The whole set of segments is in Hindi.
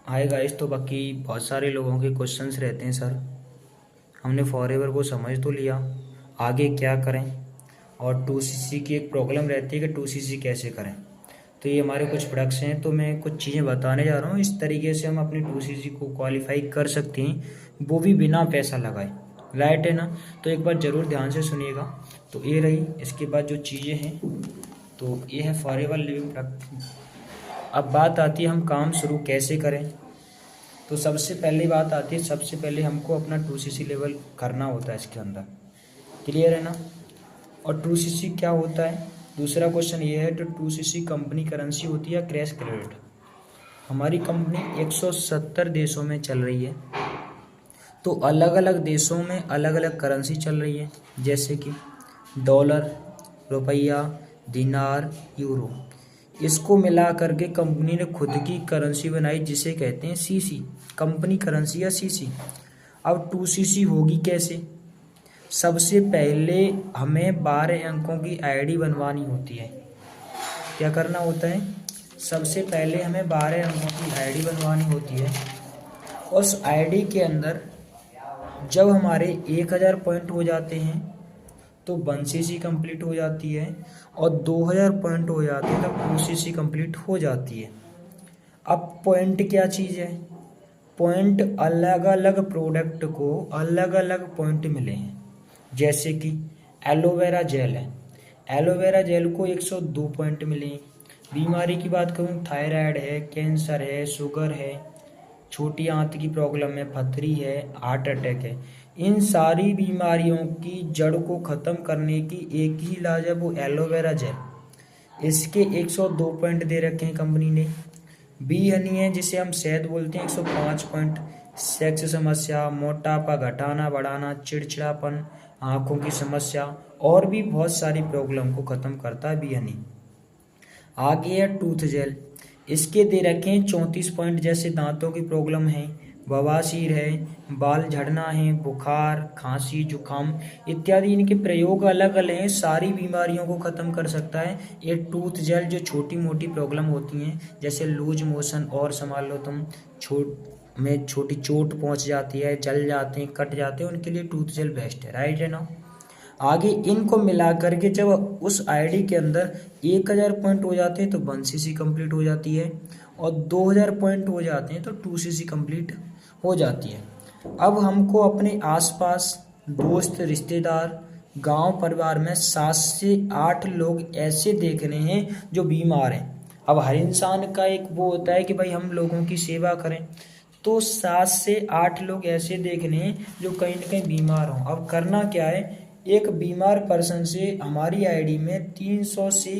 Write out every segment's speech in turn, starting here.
Hi guys. तो बाकी बहुत सारे लोगों के क्वेश्चंस रहते हैं सर, हमने फॉरएवर को समझ तो लिया, आगे क्या करें। और 2cc की एक प्रॉब्लम रहती है कि 2cc कैसे करें। तो ये हमारे कुछ प्रोडक्ट्स हैं, तो मैं कुछ चीज़ें बताने जा रहा हूँ। इस तरीके से हम अपनी 2cc को क्वालिफाई कर सकते हैं, वो भी बिना पैसा लगाए। राइट है ना? तो एक बार ज़रूर ध्यान से सुनिएगा। तो ये रही, इसके बाद जो चीज़ें हैं, तो ये है फॉरएवर लिविंग प्रोडक्ट। अब बात आती है हम काम शुरू कैसे करें। तो सबसे पहली बात आती है, सबसे पहले हमको अपना 2cc लेवल करना होता है इसके अंदर। क्लियर है ना? और 2cc क्या होता है? दूसरा क्वेश्चन ये है, तो 2cc कंपनी करेंसी होती है या क्रैश क्रेडिट? हमारी कंपनी 170 देशों में चल रही है, तो अलग अलग देशों में अलग अलग करेंसी चल रही है, जैसे कि डॉलर, रुपया, दिनार, यूरो। इसको मिला करके कंपनी ने खुद की करेंसी बनाई, जिसे कहते हैं सीसी, कंपनी करेंसी या सीसी। अब 2cc होगी कैसे? सबसे पहले हमें 12 अंकों की आईडी बनवानी होती है। क्या करना होता है? सबसे पहले हमें 12 अंकों की आईडी बनवानी होती है। उस आईडी के अंदर जब हमारे 1000 पॉइंट हो जाते हैं तो 1cc कंप्लीट हो जाती है, और 2000 पॉइंट हो जाते हैं तब 2cc कंप्लीट हो जाती है। अब पॉइंट क्या चीज़ है? पॉइंट अलग अलग प्रोडक्ट को अलग अलग पॉइंट मिले हैं, जैसे कि एलोवेरा जेल है, एलोवेरा जेल को 102 पॉइंट मिले हैं। बीमारी की बात करूँ, थायराइड है, कैंसर है, शुगर है, छोटी आंत की प्रॉब्लम है, पथरी है, हार्ट अटैक है। इन सारी बीमारियों की जड़ को ख़त्म करने की एक ही इलाज है, वो एलोवेरा जेल। इसके 102 पॉइंट दे रखे हैं कंपनी ने। बी हनी है, जिसे हम शहद बोलते हैं, 105 पॉइंट। सेक्स समस्या, मोटापा घटाना बढ़ाना, चिड़चिड़ापन, आँखों की समस्या और भी बहुत सारी प्रॉब्लम को ख़त्म करता है बी हनी। आगे है टूथ जेल, इसके दे रखे हैं 34 पॉइंट, जैसे दांतों की प्रॉब्लम है, बवासीर है, बाल झड़ना है, बुखार, खांसी, जुकाम इत्यादि। इनके प्रयोग अलग अलग हैं, सारी बीमारियों को ख़त्म कर सकता है ये टूथ जेल। जो छोटी मोटी प्रॉब्लम होती हैं, जैसे लूज मोशन, और संभाल लो तुम, छोटी चोट पहुंच जाती है, जल जाते हैं, कट जाते हैं, उनके लिए टूथ जेल बेस्ट है। राइट है ना? आगे इनको मिला करके जब उस आईडी के अंदर 1000 पॉइंट हो जाते हैं तो 1cc कंप्लीट हो जाती है, और 2000 पॉइंट हो जाते हैं तो 2cc कंप्लीट हो जाती है। अब हमको अपने आसपास दोस्त, रिश्तेदार, गांव परिवार में 7 से 8 लोग ऐसे देखने हैं जो बीमार हैं। अब हर इंसान का एक वो होता है कि भाई हम लोगों की सेवा करें, तो 7 से 8 लोग ऐसे देखने हैं जो कहीं ना कहीं बीमार हों। अब करना क्या है? एक बीमार पर्सन से हमारी आईडी में 300 से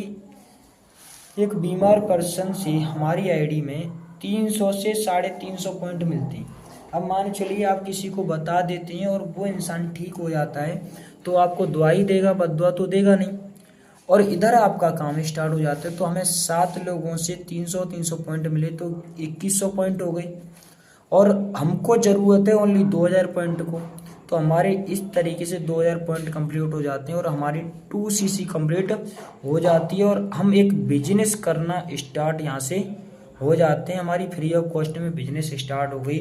एक बीमार पर्सन से हमारी आईडी में 300 से 350 पॉइंट मिलते हैं। अब मान चलिए आप किसी को बता देते हैं और वो इंसान ठीक हो जाता है, तो आपको दुआ ही देगा, बद्दुआ तो देगा नहीं। और इधर आपका काम स्टार्ट हो जाता है, तो हमें 7 लोगों से 300 पॉइंट मिले तो 2100 पॉइंट हो गए, और हमको ज़रूरत है ओनली 2000 पॉइंट को। तो हमारे इस तरीके से 2000 पॉइंट कंप्लीट हो जाते हैं और हमारी 2cc कंप्लीट हो जाती है, और हम एक बिजनेस करना स्टार्ट यहाँ से हो जाते हैं। हमारी फ्री ऑफ कॉस्ट में बिजनेस स्टार्ट हो गई।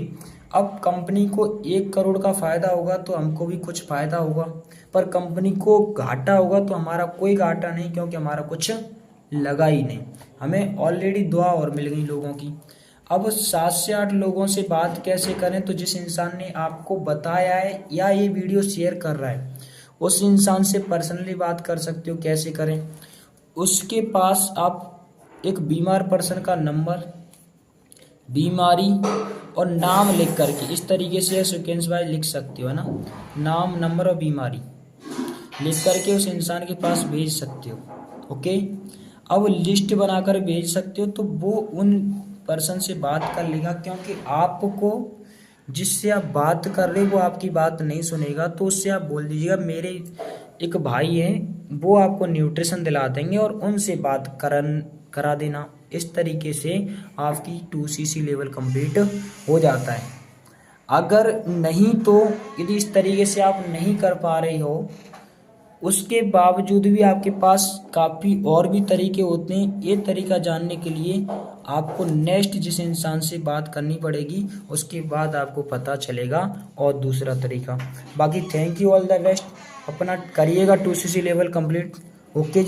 अब कंपनी को 1 करोड़ का फ़ायदा होगा तो हमको भी कुछ फ़ायदा होगा, पर कंपनी को घाटा होगा तो हमारा कोई घाटा नहीं, क्योंकि हमारा कुछ लगा ही नहीं। हमें ऑलरेडी दुआ और मिल गई लोगों की। अब 7 से 8 लोगों से बात कैसे करें? तो जिस इंसान ने आपको बताया है या ये वीडियो शेयर कर रहा है, उस इंसान से पर्सनली बात कर सकते हो। कैसे करें? उसके पास आप एक बीमार पर्सन का नंबर, बीमारी और नाम लिख करके इस तरीके से सीक्वेंस वाइज लिख सकते हो, है ना? नाम, नंबर और बीमारी लिख करके उस इंसान के पास भेज सकते हो। ओके, अब लिस्ट बनाकर भेज सकते हो, तो वो उन पर्सन से बात कर लेगा, क्योंकि आपको जिससे आप बात कर रहे हो वो आपकी बात नहीं सुनेगा। तो उससे आप बोल दीजिएगा मेरे एक भाई हैं, वो आपको न्यूट्रिशन दिला देंगे, और उनसे बात करा देना। इस तरीके से आपकी 2cc लेवल कंप्लीट हो जाता है। अगर नहीं तो यदि इस तरीके से आप नहीं कर पा रहे हो, उसके बावजूद भी आपके पास काफ़ी और भी तरीके होते हैं। ये तरीका जानने के लिए आपको नेक्स्ट जिस इंसान से बात करनी पड़ेगी, उसके बाद आपको पता चलेगा और दूसरा तरीका। बाकी thank you, all the best. अपना करिएगा 2cc लेवल कंप्लीट। ओके।